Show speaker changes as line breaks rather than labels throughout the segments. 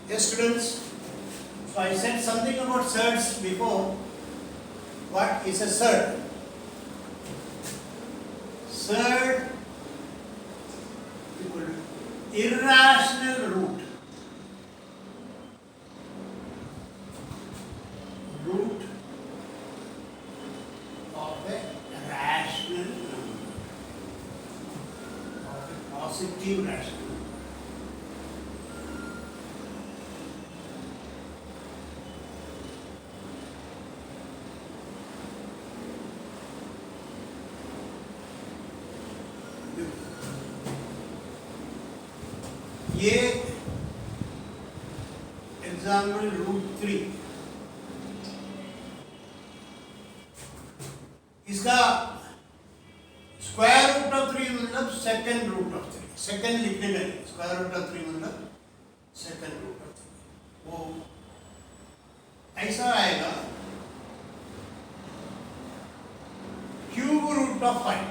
Yes, students. So I said something about surds before. What is a surd? Surd equal to irrational root. Root of a rational number. Of a positive rational number. ये example √3 इसका square root of 3 मतलब second root of 3. Second लिखने का नहीं, square root of 3 मतलब second root of 3. वो ऐसा आएगा cube root of 5.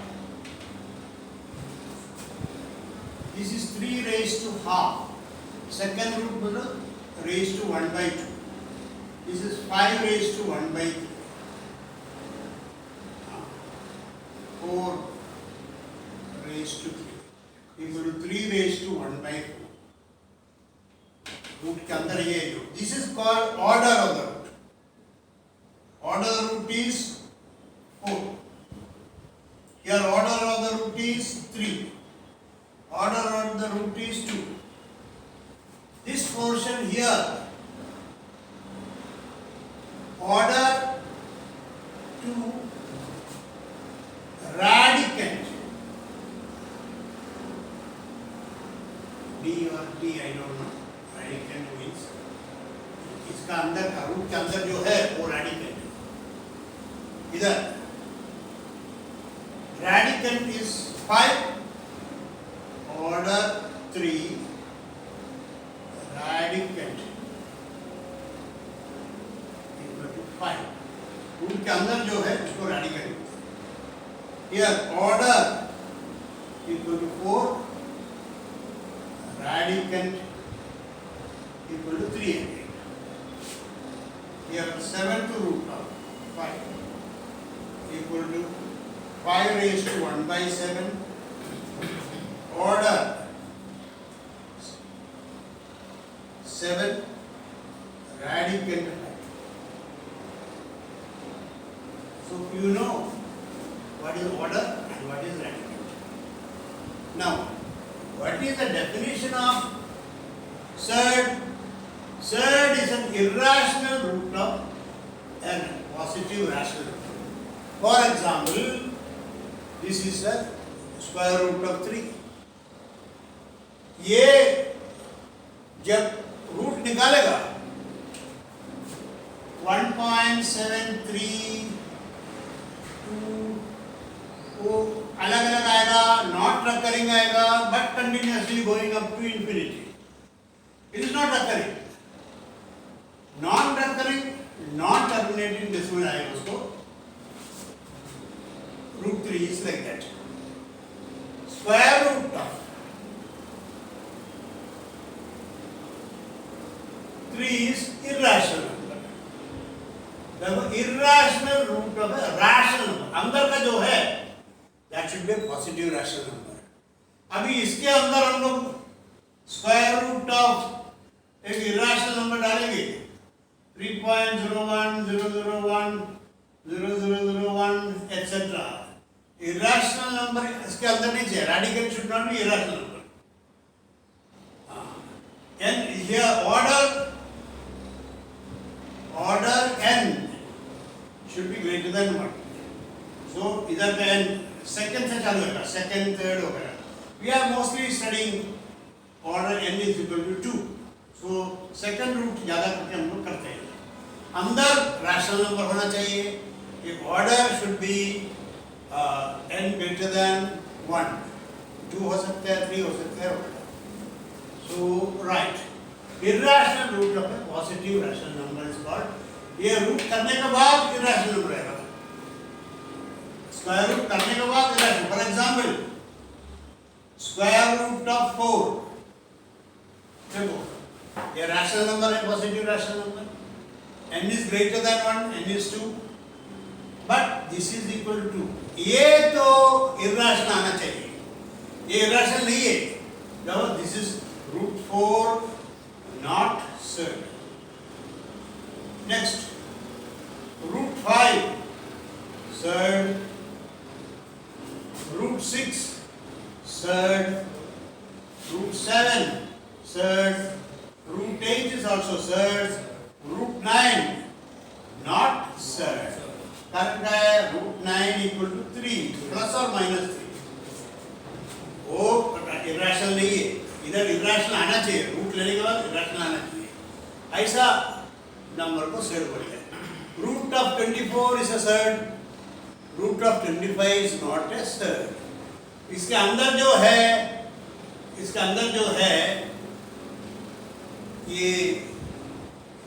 This is 3 raised to half. Second root मतलब raised to 1 by 2. This is 5 raised to 1 by 3. 4 raised to 3 equal to 3 raised to 1 by 4. Root के अंदर ये जो this is called order of the root. Order of the root is 4. Here order of the root is 3. Order of the root is 2. This portion here, order to radicand, D or D I don't know, radicand means इसका अंदर का root के अंदर जो है वो radicand है. इधर radicand is 5. Order 3 radicand equal to 5. Root के अंदर जो है उसको radicand. Here order equal to 4 radicand equal to 3 again. Here 7 to root of 5 equal to 5 raised to 1 by 7. Order 7 radicand 5. So you know what is order and what is radicand. Now, what is the definition of surd? Surd is an irrational root of a positive rational number. For example, this is a square root of 3. ये जब root निकालेगा 1.732 वो अलग अलग आएगा, not recurring आएगा, but continuously going up to infinity. It is not recurring. Non-recurring, non-terminating decimal आएगा उसको. √3 is like that. Square root of 3 is irrational number. The irrational root of a rational number. अंदर का जो है that should be a positive rational number. अभी इसके अंदर हम लोग square root of एक irrational number डालेंगे 3.01, 001, 0001, etc. Irrational number इसके अंदर नहीं चाहिए. Radicand should not be irrational number. And here order n should be greater than 1. So इधर का n second से चालू होगा, second, third होगा. We are mostly studying order n is equal to 2. So second root ज़्यादा करके हम लोग करते हैं. अंदर rational number होना चाहिए. If order should be n greater than 1. 2 हो सकता है, 3 हो सकता है. So right. Irrational root of a positive rational number is called. ये रूट करने के बाद irrational number आएगा. Square root करने के बाद irrational. For example, square root of 4. देखो A rational number and positive rational number. N is greater than 1, n is 2. But this is equal to 2. ये तो irrational आना चाहिए. ये irrational नहीं है. No, this is root 4, not surd. Next, root 5, surd. Root 6, surd. Root 7, surd. Root 8 is also surd. Root 9, not surd. कारण क्या है? Root 9 equal to 3, plus or minus 3. वो irrational नहीं है. इधर irrational आना चाहिए. Root लेने के बाद irrational आना चाहिए. ऐसा नंबर को surd बोलेंगे. Root of 24 is a surd. Root of 25 is not a surd. इसके अंदर जो है ये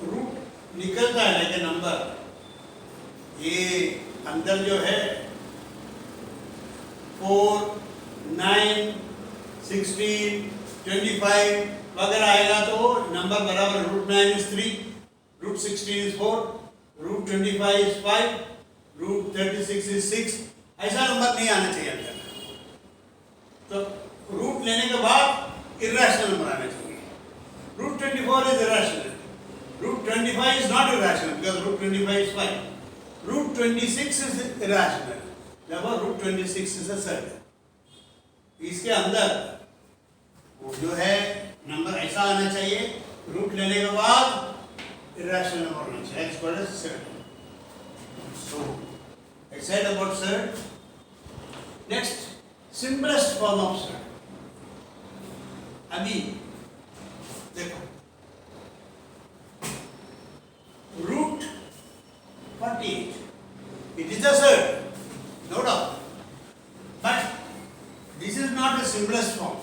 रूट निकलता है लेकिन नंबर ये अंदर जो है 4, 9, 16, 25 वगैरह आएगा तो नंबर बराबर root 9 is 3, root 16 is 4, root 25 is 5, root 36 is 6. ऐसा नंबर नहीं आना चाहिए अंदर. तो रूट लेने के बाद irrational नंबर आना चाहिए. Root 24 is irrational. Root 25 is not irrational because root 25 is 5. Root 26 is irrational. Therefore root 26 is a surd. इसके अंदर वो जो है नंबर ऐसा आना चाहिए. रूट लेने के बाद irrational नंबर होना चाहिए. It's called as surd. So I said about surd. Next, simplest form of surd. अभी देखो root 48 it is a surd, no doubt, but this is not the simplest form.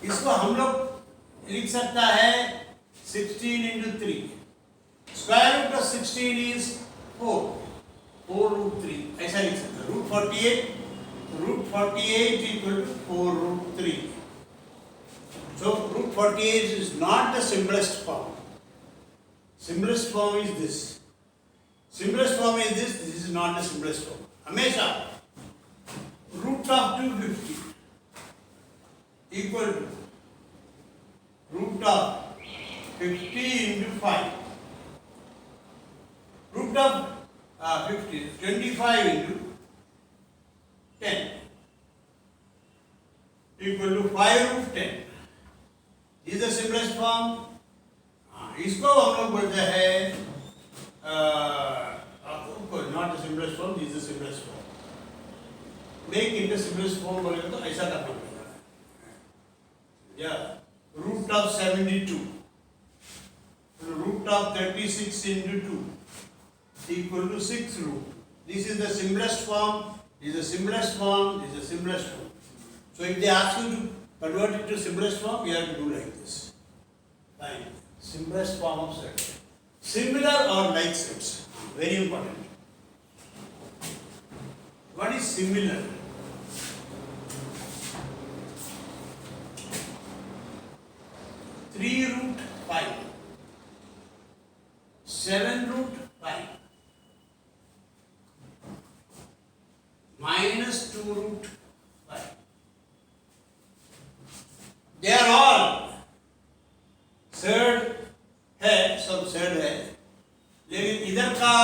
इसको हम लोग लिख सकता है 16 into 3. Square root of 16 is 4 root 3 ऐसा लिख सकते हैं. root 48 equal to 4 root 3. So root 48 is not the simplest form. Simplest form is this. Simplest form is this. This is not the simplest form. हमेशा root of 250 equal to root of 50 into 5. Root of 50 is 25 into 10 equal to 5 root 10. This is the simplest form. इसको हम लोग बोलते हैं not the simplest form. This is the simplest form. Make it the simplest form बोलेगा तो ऐसा करना पड़ेगा. Yeah, root of 72, root of 36 into 2 equal to 6 root. This is the simplest form. This is the simplest form. This is the simplest form. So if they ask you to convert it to simplest form, you have to do like this. Fine. Simplest form of surd. Similar or like surds. Very important. What is similar? Three root 5, 7 root 5, minus 2 root 5. They are all surd है, सब surd है, लेकिन इधर का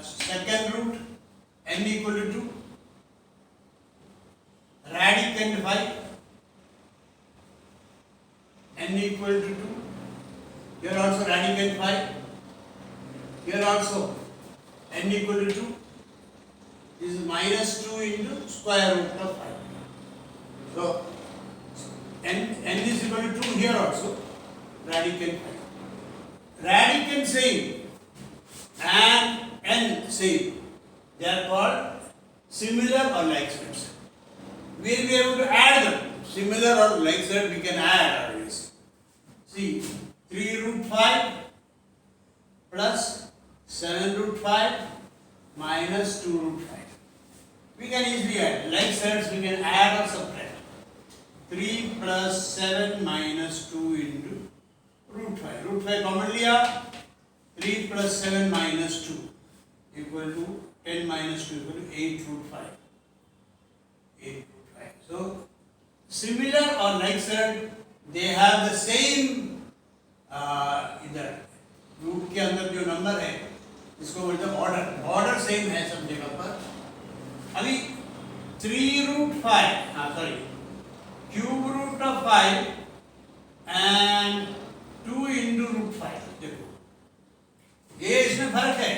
second root n equal to 2, radicand 5, n equal to 2. Here also radicand 5. Here also n equal to 2. This is minus 2 into square root of 5. So n is equal to 2 here also. Radicand 5. Radicand same and n same. They are called similar or like surds. We will be able to add them. Similar or like surd we can add always. See, 3 root 5 plus 7 root 5 minus 2 root 5. We can easily add. Like surds we can add or subtract. 3 plus 7 minus 2 into 5 common लिया, 3 plus 7 minus 2 equal to 10 minus 2 equal to 8 root 5. 8 root 5. So similar or like said, they have the same इधर root के अंदर जो number है इसको बोलते हैं order same है सब जगह पर। अभी 3 root 5 sorry cube root of 5 and 2 into root 5, देखो ये इसमें फर्क है,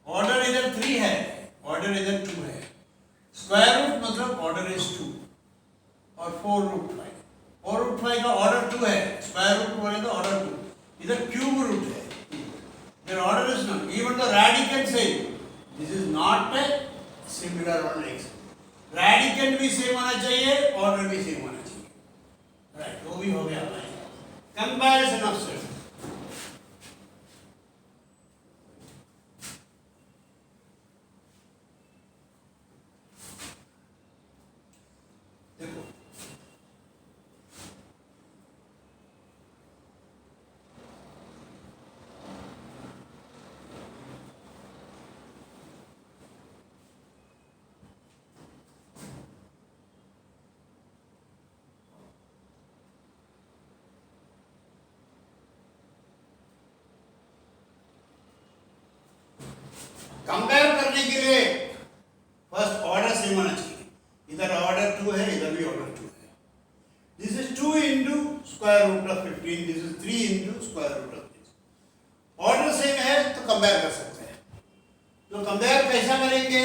ऑर्डर इधर 3 है, ऑर्डर इधर 2 है, स्क्वायर रूट मतलब ऑर्डर इज 2 और 4 root 5, 4 root 5 का ऑर्डर 2 है, स्क्वायर रूट बोले तो ऑर्डर 2, इधर क्यूब रूट है, their order is not, even the radicand same, this is not a similar or like, radicand भी सेम होना चाहिए, ऑर्डर भी सेम होना चाहिए, राइट, वो भी हो गया हमारे कंपैरिजन ऑफ सेट। देखो कंपेयर करने के लिए फर्स्ट ऑर्डर सेम होना चाहिए, इधर ऑर्डर 2 है, इधर भी ऑर्डर 2 है, this is 2 into square root of 15, this is 3 into square root of 6, order same है तो कंपेयर कर सकते हैं। तो कंपेयर कैसा करेंगे,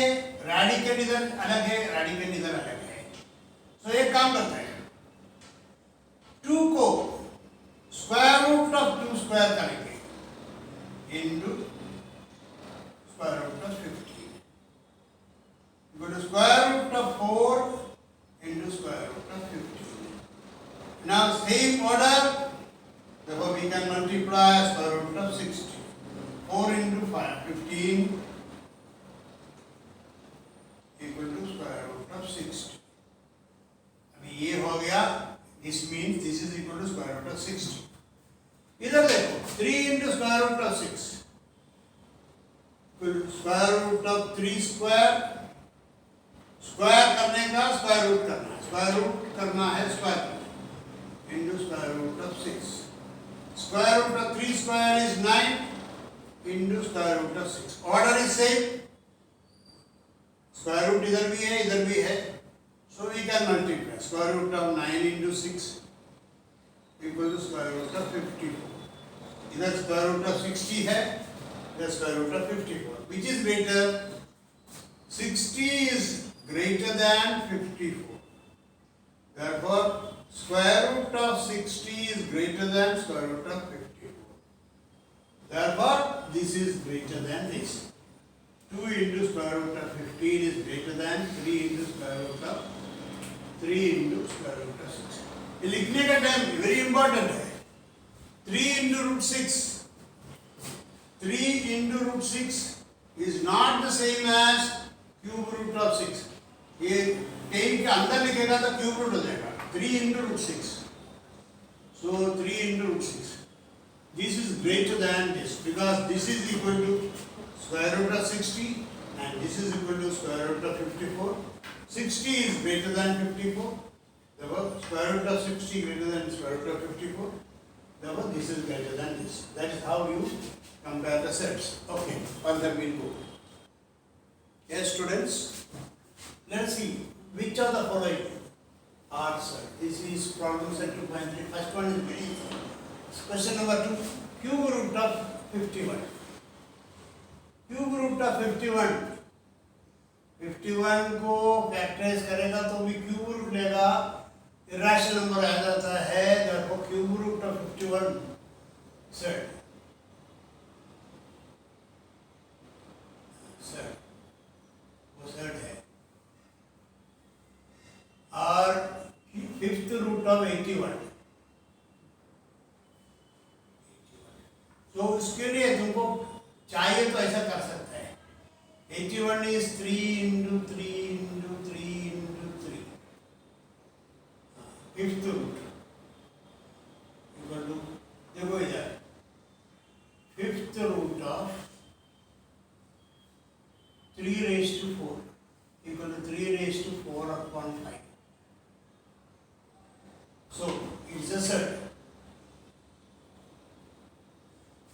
रेडिकल इधर अलग है, रेडिकल इधर अलग है, तो एक काम करते हैं, 2 को स्क्वायर रूट ऑफ 2 स्क्वायर करेंगे into square root of 15. Go to square root of 4 into square root of 15. Now same order, therefore we can multiply square root of 60. 4 into 5, 15 equal to square root of 60. अभी ये हो गया, this means this is equal to square root of 60. इधर देखो 3 into square root of 6, square root of 3 square, square करने का square root करना है, स्क्वायर रूट करना है square into square root of 6, square root of 3 square is 9 into square root of 6, order is same, square root इधर भी है इधर भी है, so we can multiply square root of 9 into 6 equal to square root of 54, इधर square root of 60 है, the square root of 54, which is greater, 60 is greater than 54, therefore square root of 60 is greater than square root of 54, therefore this is greater than this, 2 into square root of 15 is greater than 3 into square root of 3 into square root of 6, ये लिखने का time very important है, 3 into root 6, 3 into root 6 is not the same as cube root of 6. ये ten के अंदर लिखेगा तो cube root हो जाएगा, 3 into root 6. So 3 into root 6. This is greater than this because this is equal to square root of 60 and this is equal to square root of 54. 60 is greater than 54. Therefore, square root of 60 greater than square root of 54. Therefore, this is greater than this. That is how you compare the sets. Okay, further we'll go. Yes, students, let's see which of the following are set. This is problem set 2.3. First one is very easy. Question number 2. Cube root of 51. Cube root of 51. 51 को factorise करेगा तो भी cube root लेगा, irrational number आ जाता है, therefore cube root of 51 surd वो surd है, और फिफ्थ रूट ऑफ 81, तो उसके लिए तुमको चाहिए तो ऐसा कर सकते हैं, 81 is 3 into 3 into 3 into 3, fifth root equal to, देखो इधर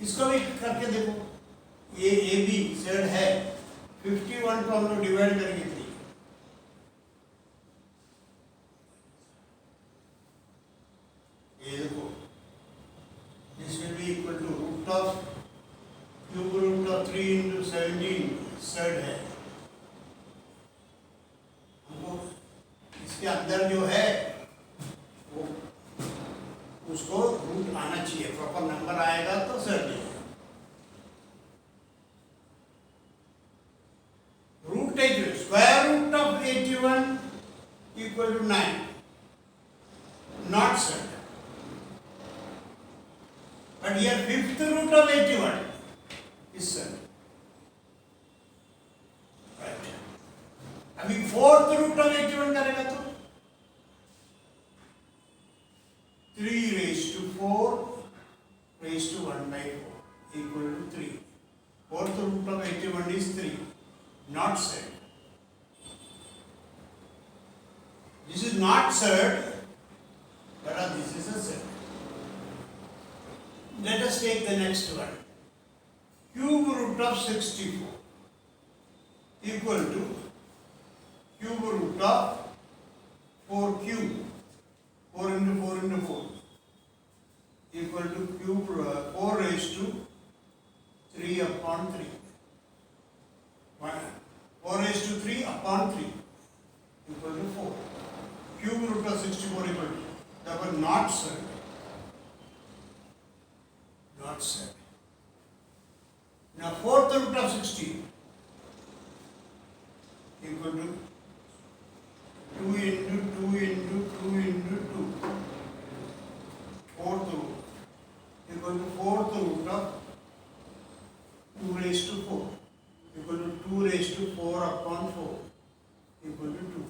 इसको भी करके देखो, ये ए बी सेड है, 51 को हम लोग डिवाइड करेंगे 3, ये देखो, this will be equal to root of cube root of 3 into 17 surd है। हमको इसके अंदर जो है वो उसको रूट आना चाहिए, प्रॉपर नंबर आएगा तो सेड है। Root 81, square root of 81 equal to 9, not surd. But here fifth root of 81 is surd, right? अभी fourth root of 81 करेगा तो 3 raised to 4 raised to 1 by 4 equal to 3. Fourth root of 81 is 3, not said. This is not said, but this is a said. Let us take the next one. Cube root of 64 equal to cube root of 4 cube, 4 into 4 into 4 equal to cube 4 raised to 3 upon 3. 4 raised to 3 upon 3 equal to 4. Cube root of 64 equal to, that was not said. Not said. Now fourth root of 16 equal to 2 into 2 into 2 into 2. Fourth root equal to fourth root of 2 raised to 4 equal to 2 raised to 4 upon 4 equal to 2.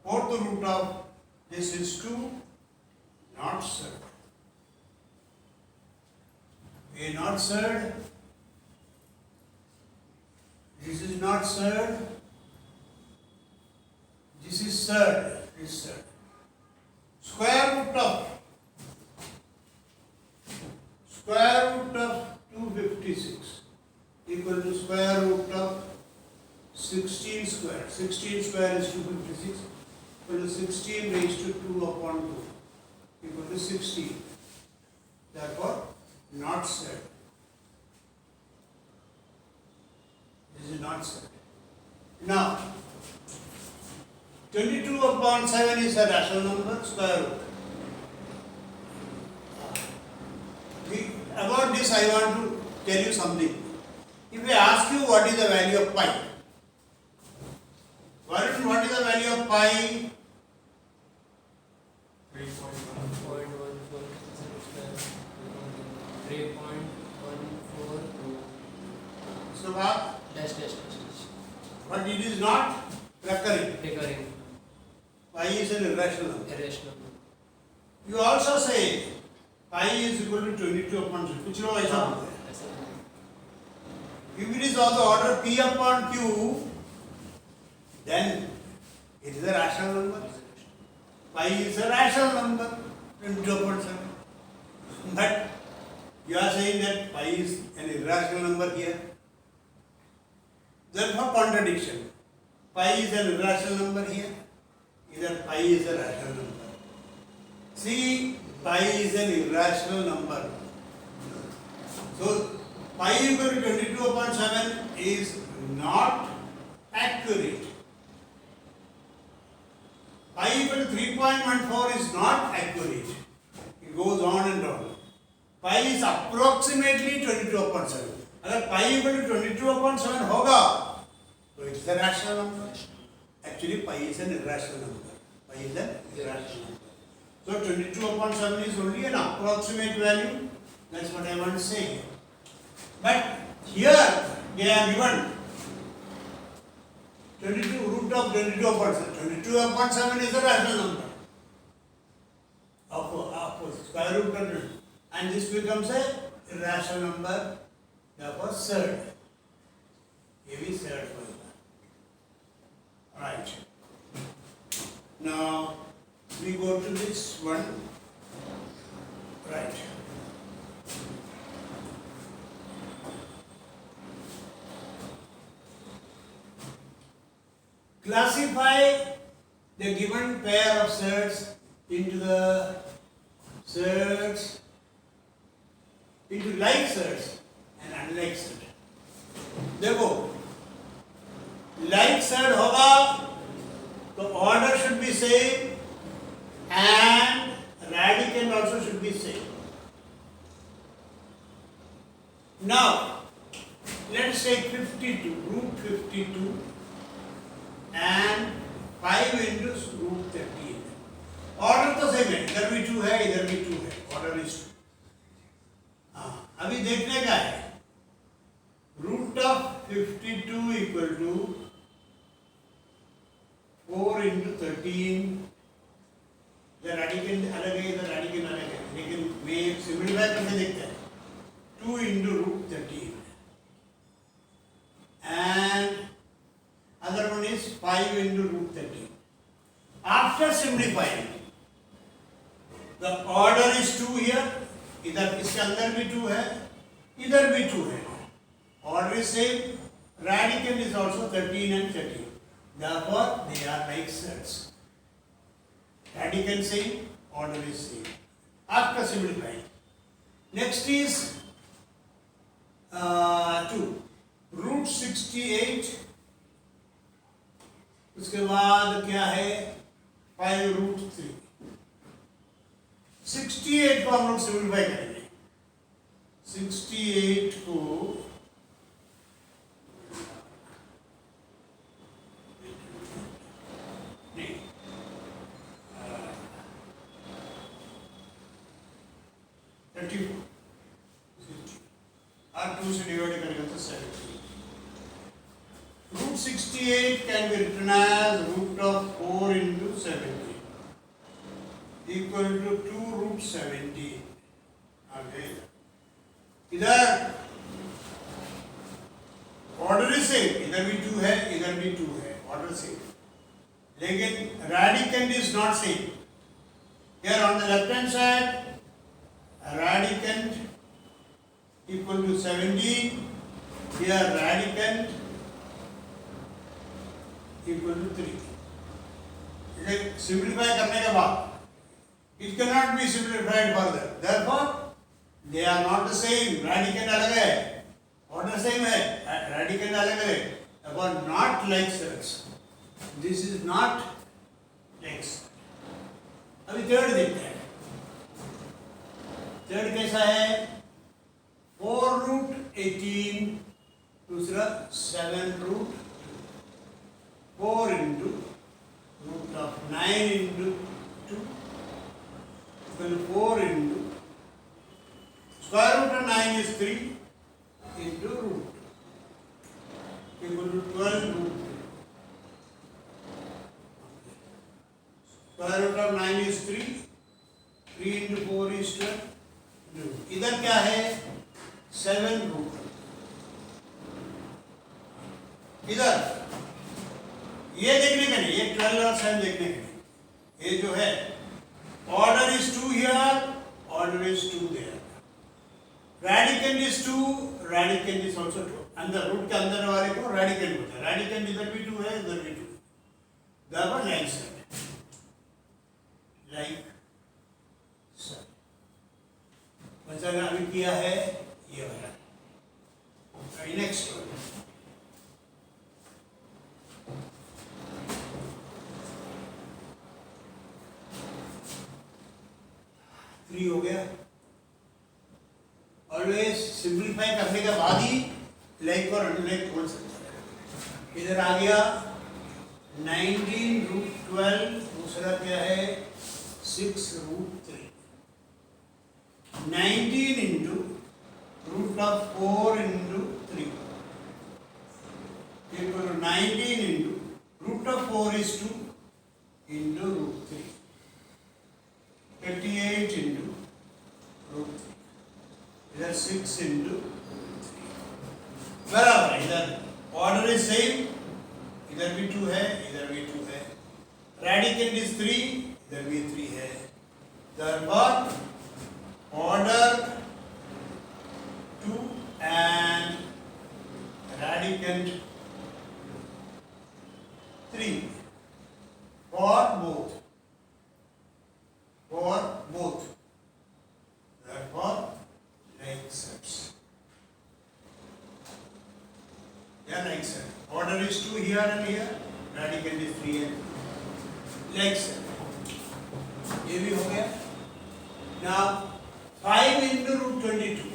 Fourth root of this is 2, not said. A not said, this is not said, this is said, this said. Square root of 256 equal to square root of 16 square. 16 square is 256 equal to 16 raised to 2 upon 2 equal to 16. Therefore, not said. This is not said. Now, 22 upon 7 is a rational number, square root. About this I want to tell you something. If I ask you what is the value of pi, what is the value of pi?
3.142.
So what?
Dash.
But it is not recurring.
Recurring.
Pi is an irrational number.
Irrational.
You also say pi is equal to 22 upon 6. कुछ लोग ऐसा बोलते हैं. If it is of the order p upon q, then it is a rational number. Pi is a rational number, 22 upon 7. But you are saying that pi is an irrational number here. Therefore, contradiction. Pi is an irrational number here. Either pi is a rational number. See, pi is an irrational number. So, pi equal to 22 upon 7 is not accurate. Pi equal to 3.14 is not accurate. It goes on and on. Pi is approximately 22 upon 7. अगर pi equal to 22 upon 7 होगा तो it is a rational number. Actually, pi is an irrational number. Pi is an irrational number. So 22 upon 7 is only an approximate value. That's what I want to say here. But here they are given 22 root of 22 upon 7. 22 upon 7 is a rational number. Of square root of 22. And this becomes a irrational number. Therefore, third. Here is third for you. Right. Now we go to this one. Right. Classify the given pair of surds into the surds into like surds and unlike surd. देखो like surd होगा तो order should be same and radicand also should be same. Now let's take 52 root 52 and 5 into root 13. Order तो same है, इधर भी 2 है इधर भी 2 है, ऑर्डर इज 2. अभी देखने का है root of 52 equal to 4 into 13. इधर रेडिकन अलग है इधर रेडिकन अलग है, लेकिन मैं सिंपलीफाई करके देखते हैं. 2 into root 13 and other one is 5 into root 13. After simplifying, the order is 2 here. इधर इसके अंदर भी 2 है, इधर भी 2 है. Order is same. Radicand is also 13 and 13. Therefore, they are like surds. Radicand same, order is same. After simplifying, next is 2 root 68. उसके बाद क्या है 5 रूट 3. 68 को हम लोग सिंपलीफाई करेंगे. 68 को नहीं 34 और 2 से डिवाइड करेंगे तो 70. Root 68 can be written as root of 4 into 70 equal to 2 root 70. Okay. इधर ऑर्डर इज सेम, इधर भी 2 है इधर भी 2 है, ऑर्डर सेम. लेकिन radicand is not same. Here on the left hand side, radicand equal to 17. Here radicand equal to 3. इसे simplify करने के बाद it cannot be simplified further. Therefore, they are not the same. Radicand अलग है, order same है, radicand अलग है. Therefore, not like surds. This is not like surd. अभी थर्ड देखते हैं. थर्ड कैसा है? 4 रूट 18, दूसरा 7 root 4 into root of 9 into 2 equal to 4 into square root of 9 is 3 into root equal to 12 root 3. Square root of 9 is 3, 3 into 4 is 12. इधर क्या है 7 root. इधर ये देखने का नहीं, ये 12 और 7 देखने का नहीं. ये जो है order is 2 here, order is 2 there. Radicand is 2, radicand is also 2. अंदर रूट के अंदर वाले को रेडिकैंड बोलते हैं. रेडिकैंड इधर भी 2 है इधर भी 2. therefore like surd. like surd. बच्चा ने अभी किया है ये वाला. Next one. हो गया. ऑलवेज सिंप्लीफाई करने के बाद ही लाइक और अनलाइक बोल सकते हैं. इधर आ गया 19 रूट 12, दूसरा क्या है 6 root 3. 19 into root of 4 into 3 equal to 19 into root of 4 is 2 into root 3. 38 into root 3. इधर 6 into root 3. बराबर. इधर ऑर्डर इज सेम, इधर भी 2 है इधर भी 2 है. रेडिकैंड इज 3, इधर भी 3 है. therefore order 2 and radicand 3. like so. Order is 2 here and here. Radical is 3 and 3. Like so. ये भी हो गया. Now 5 into root 22.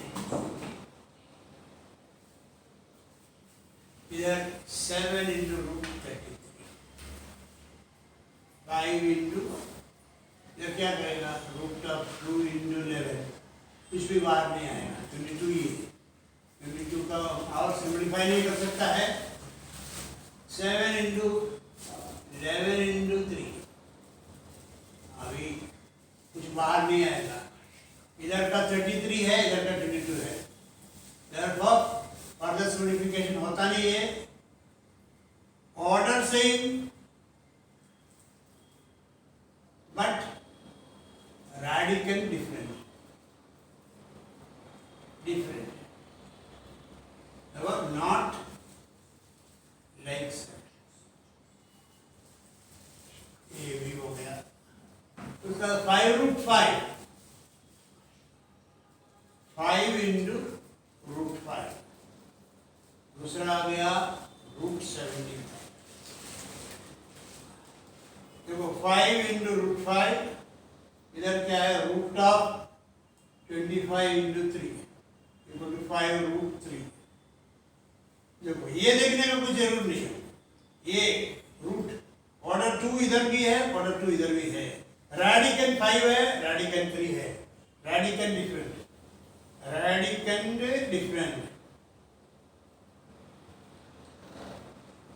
इधर 7 into root 33. 5 into इधर क्या करेगा? Root of 2 into 11. कुछ भी बाहर नहीं आएगा. 22 ही है. 22 का और सिंपलीफाई नहीं कर सकता है. 7 into 11 into 3. अभी कुछ बाहर नहीं आएगा. इधर का 33 है, इधर का 22 है. Therefore फर्दर सिम्प्लिफिकेशन होता नहीं है. Order same but radical different. Not like that. ये भी हो गया. उसका 5 root 5. 5 into root 5. दूसरा आ गया root 75. देखो 5 into root 5. इधर क्या है? Root of 25 into 3 equal to 5 root 3. देखो ये देखने का कुछ जरूर नहीं है. ये रूट ऑर्डर 2 इधर भी है, ऑर्डर 2 इधर भी है. रेडिकन 5 है, रेडिकन 3 है. रेडिकन different.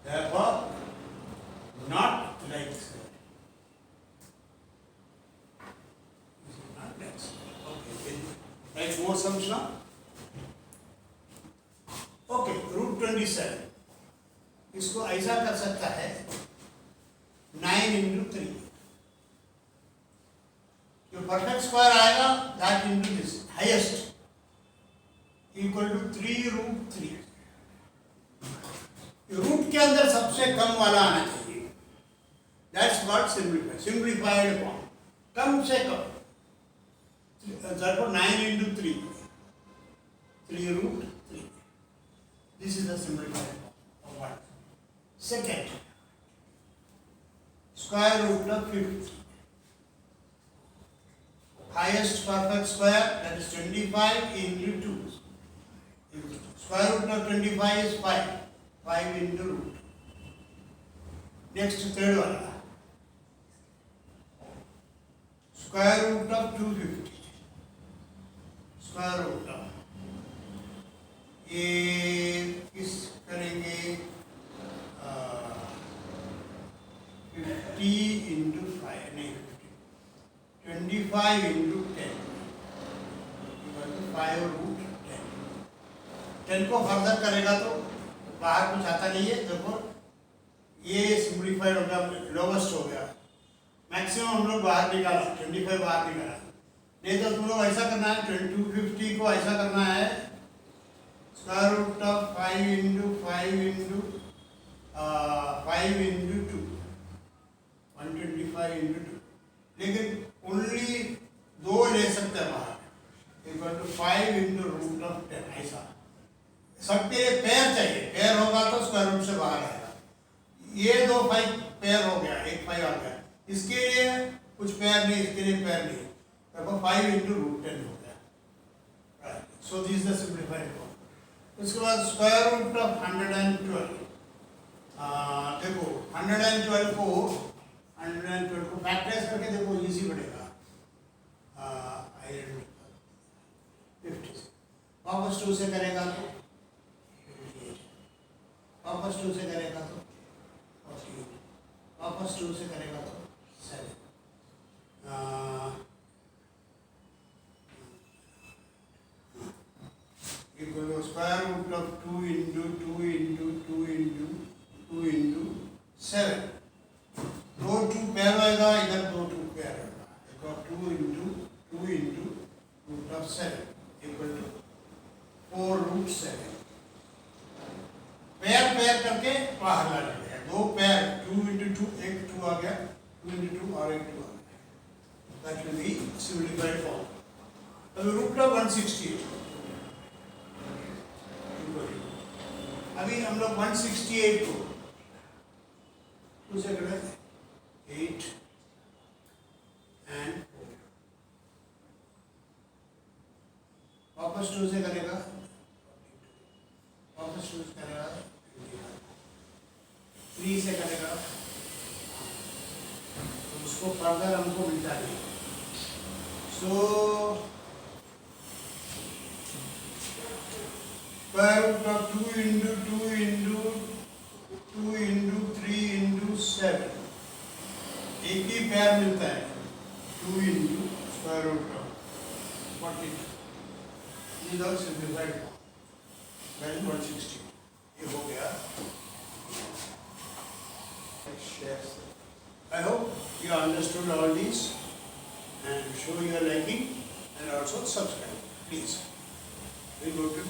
Therefore not like that. Not like that. Okay. Write more sums now. Okay. Root 27 इसको ऐसा कर सकता है 9 into 3. जो परफेक्ट स्क्वायर आएगा that into this highest equal to 3 root 3. Root के अंदर सबसे कम वाला आना चाहिए. That's what simplified form. कम से कम. therefore 9 into 3 root 3. This is the simplified form of what? Second, square root of 50. Highest perfect square, that is 25 into 2. Square root of 25 is 5. 5 into root. Next, third one. Square root of 250. Square root of. ये किस करेंगे? 50 into 5 नहीं 25 into 10 equal to 5 root 10. 10 को further करेगा तो बाहर कुछ आता नहीं है. देखो ये सिंप्लीफाइड हो गया, लोवेस्ट हो गया. मैक्सिमम हम लोग बाहर निकाला 25 बाहर निकाला. नहीं तो तुम लोग ऐसा करना है 250 को ऐसा करना है square root of 5 into 5 into 5 into 2 125 into 2. लेकिन ओनली 2 ले सकते हैं बाहर equal to 5 into root of 10. ऐसा सबके लिए पेयर चाहिए. पेयर होगा तो स्क्वायर रूट से बाहर आएगा. ये 2 5 पेयर हो गया, एक 5 आ गया. इसके लिए कुछ पेयर नहीं, इसके लिए पेयर नहीं. तब 5 into root 10 हो गया. So this is the simplified form. उसके बाद स्क्वायर रूट ऑफ 112. देखो 112 को फैक्टराइज करके देखो इजी पड़ेगा. 50 वापस 2 से करेगा तो 58. वापस 2 से करेगा तो 48. वापस 2 से करेगा तो 7. equal to square root of 2 into 2 into 2 into 2 into 7. 2 2 pair होएगा, इधर 2 2 पेयर होएगा. equal 2 into root of 7 equal to 4 root 7. Pair करके बाहर ला लिया. 2 पेयर 2 into 2 एक 2 आ गया, 2 into 2 और एक 2 आ गया. That will be simplified form. अब root of 168 अभी हम लोग 168 को 2 से करें 8 एंड वापस 2 से करेगा, वापस 2 से करेगा 3 से करेगा, तो उसको फर्दर हमको मिलता नहीं। So square root of 2 into 2 into 2 into 3 into 7, एक ही पैर मिलता है 2 into स्क्वायर रूट ऑफ 42। ये लोग सिंप्लीफाइड वैल्यू 160 ये हो गया। I hope you understood all these and show your liking and also subscribe, please. We go to